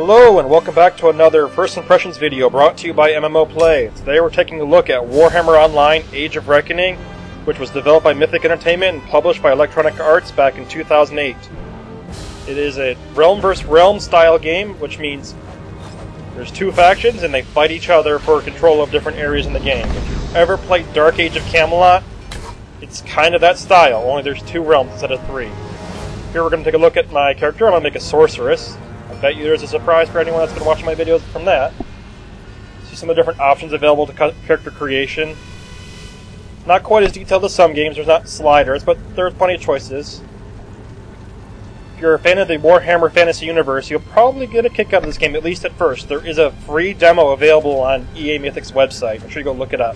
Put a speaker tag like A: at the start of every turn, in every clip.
A: Hello and welcome back to another First Impressions video brought to you by MMO Play. Today we're taking a look at Warhammer Online Age of Reckoning, which was developed by Mythic Entertainment and published by Electronic Arts back in 2008. It is a realm vs. realm style game, which means there's two factions and they fight each other for control of different areas in the game. If you've ever played Dark Age of Camelot, it's kind of that style, only there's two realms instead of three. Here we're going to take a look at my character. I'm going to make a sorceress. I bet you there's a surprise for anyone that's been watching my videos from that. See some of the different options available to character creation. Not quite as detailed as some games, there's not sliders, but there's plenty of choices. If you're a fan of the Warhammer Fantasy Universe, you'll probably get a kick out of this game, at least at first. There is a free demo available on EA Mythic's website. Make sure you go look it up.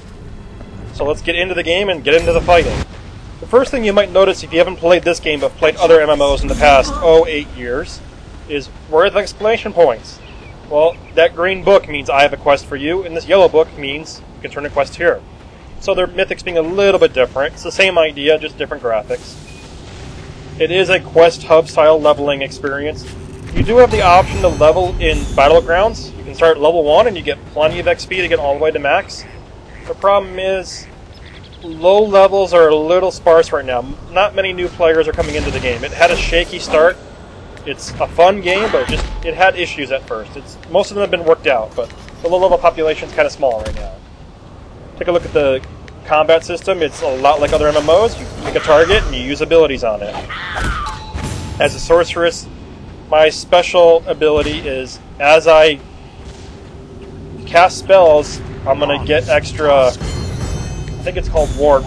A: So let's get into the game and get into the fighting. The first thing you might notice if you haven't played this game but played other MMOs in the past, 8 years, is where are the exclamation points? Well, that green book means I have a quest for you, and this yellow book means you can turn a quest here. So their Mythics being a little bit different. It's the same idea, just different graphics. It is a quest hub style leveling experience. You do have the option to level in Battlegrounds. You can start at level 1 and you get plenty of XP to get all the way to max. The problem is, low levels are a little sparse right now. Not many new players are coming into the game. It had a shaky start. It's a fun game, but it had issues at first. Most of them have been worked out, but the low-level population is kind of small right now. Take a look at the combat system. It's a lot like other MMOs. You pick a target and you use abilities on it. As a sorceress, my special ability is as I cast spells, I'm going to get extra, I think it's called Warp,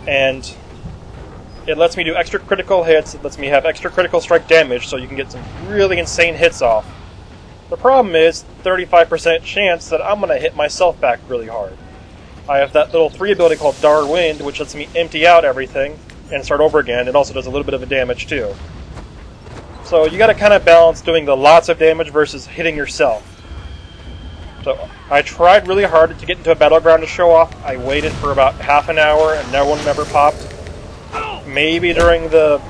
A: and it lets me do extra critical hits, it lets me have extra critical strike damage, so you can get some really insane hits off. The problem is, 35% chance that I'm going to hit myself back really hard. I have that little 3 ability called Dar Wind, which lets me empty out everything and start over again. It also does a little bit of a damage too. So you got to kind of balance doing the lots of damage versus hitting yourself. So I tried really hard to get into a battleground to show off. I waited for about half an hour and no one ever popped. Maybe during the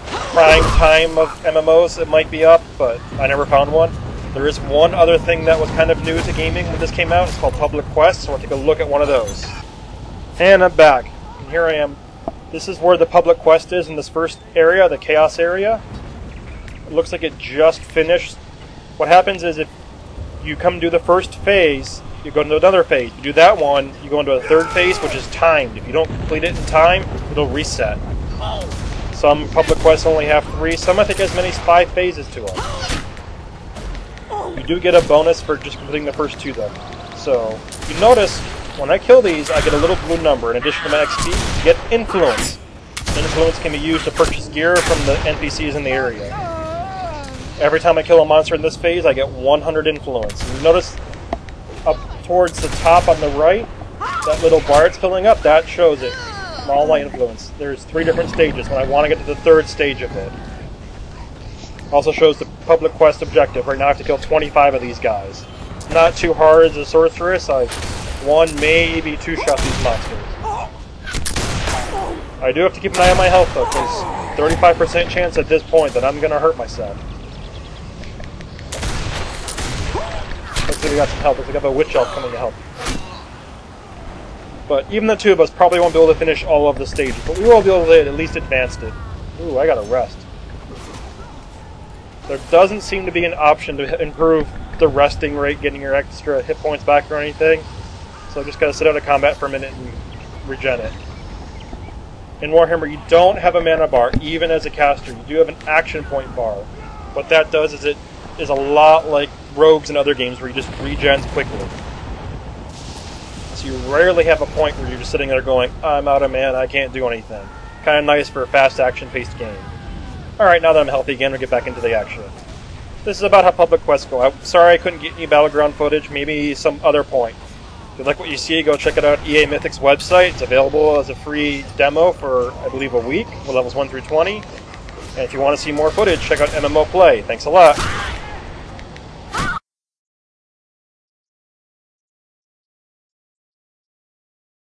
A: prime time of MMOs it might be up, but I never found one. There is one other thing that was kind of new to gaming when this came out. It's called Public Quest, so we'll take a look at one of those. And I'm back. And here I am. This is where the Public Quest is in this first area, the Chaos area. It looks like it just finished. What happens is if you come do the first phase, you go into another phase. You do that one, you go into a third phase, which is timed. If you don't complete it in time, it'll reset. Some public quests only have 3, some I think has many as 5 phases to them. You do get a bonus for just completing the first 2 though. So, you notice, when I kill these, I get a little blue number. In addition to my XP, you get Influence. Influence can be used to purchase gear from the NPCs in the area. Every time I kill a monster in this phase, I get 100 Influence. And you notice up towards the top on the right, that little bar it's filling up, that shows it. All my influence. There's 3 different stages when I want to get to the 3rd stage of it. Also shows the public quest objective. Right now I have to kill 25 of these guys. Not too hard as a sorceress. I've 1, maybe 2 shot these monsters. I do have to keep an eye on my health though, because 35% chance at this point that I'm going to hurt myself. Looks like we got some help. Looks like I have a witch elf coming to help. But even the 2 of us probably won't be able to finish all of the stages, but we will be able to at least advance it. Ooh, I gotta rest. There doesn't seem to be an option to improve the resting rate, getting your extra hit points back or anything. So I just gotta sit out of combat for a minute and regen it. In Warhammer, you don't have a mana bar, even as a caster. You do have an action point bar. What that does is it is a lot like rogues in other games where you just regens quickly. So you rarely have a point where you're just sitting there going, I'm out of mana, I can't do anything. Kind of nice for a fast action-paced game. Alright, now that I'm healthy again, we'll get back into the action. This is about how public quests go. I'm sorry I couldn't get any battleground footage, maybe some other point. If you like what you see, go check it out at EA Mythic's website. It's available as a free demo for, I believe, a week, with levels 1 through 20. And if you want to see more footage, check out MMO Play. Thanks a lot.